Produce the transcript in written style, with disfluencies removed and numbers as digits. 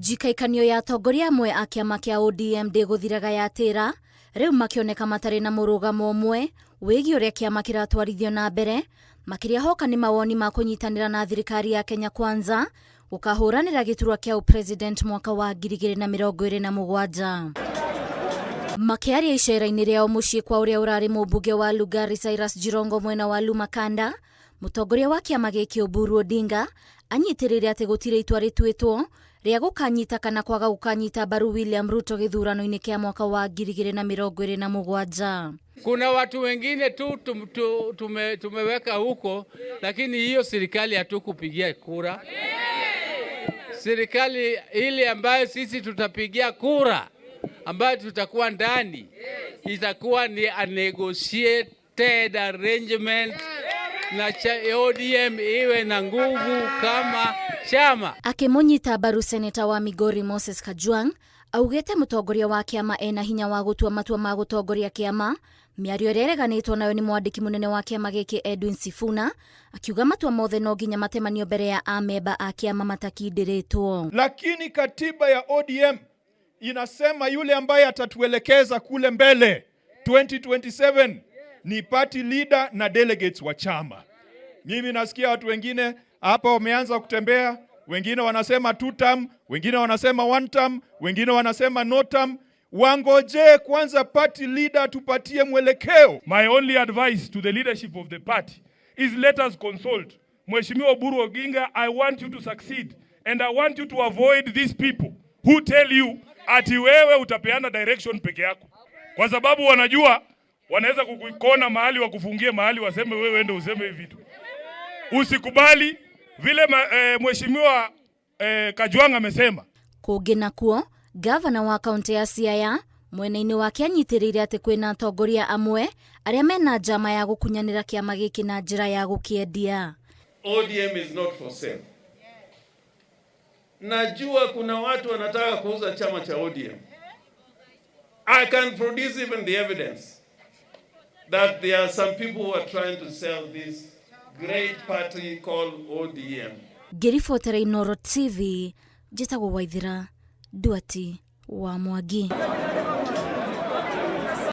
Jikaikanio ya atongoria amwe a kiama kia ODM ndiguthiraga yatira riu makioneka matari na murugamo umwe wigi uria kiama kiratwarithio na mbere makiria hoka ni mawoni ma kunyitanira na thirikari ya Kenya Kwanza gukahuranira giturwa kia president mwaka wa 2027 makiaria icera-ini riao mucii kwa uria urari mubunge wa Lugari Cyrus Jirongo mwena wa Lumakanda mutongoria wa kiama giki Oburu Odinga anyitirire ati gutire itua rituitwo ria gukanyita kana kwaga gukanyita baru William Ruto githurano-ini kia mwaka wa 2027. Kuna watu wengine tu tumeweka huko, lakini hiyo serikali hatukupigia kura. Serikali ile ambayo sisi tutapigia kura, ambayo tutakuwa ndani, itakuwa ni a negotiated arrangement na ODM iwe na nguvu kama chama. Akimunyita baru seneta wa Migori Moses Kajwang augete mutongoria wa kiama ena hinya wa gutua matua ma gutongoria kiama miario rereganitwo nayo ni mwandiki munene wa kiama giki Edwin Sifuna akiuga matua mothe no nginya matemanio mbere ya amemba a kiama matakindiritwo. Lakini katiba ya ODM inasema yule ambaye atatuelekeza kule mbele 2027 ni party leader na delegates wa chama. Mimi nasikia watu wengine hapa wameanza kutembea, wengine wanasema 2 term, wengine wanasema 1 term, wengine wanasema no term. Wangoje kwanza party leader tupatie mwelekeo. My only advice to the leadership of the party is let us consult. Mheshimiwa Oburu Oginga, I want you to succeed and I want you to avoid these people who tell you ati wewe utapeana direction peke yako. Kwa sababu wanajua wanaweza kukukona mahali wakufungie mahali waseme wewe ndio useme hivi vitu. Usikubali vile Mheshimiwa Kajwang amesema. Kugina kuo gavana wa kaunti ya Siaya mwena-ini wake anyitirire ati kwina atongoria amwe aria mena njama ya gukunyanira kiama giki na njira ya gukiendia. ODM is not for sale. Najua kuna watu wanataka kuuza chama cha ODM. I can produce even the evidence that there are some people who are trying to sell this great party called ODM. Ngiribotera Inooro TV, njitagwo Waithira Duati wa Mwangi.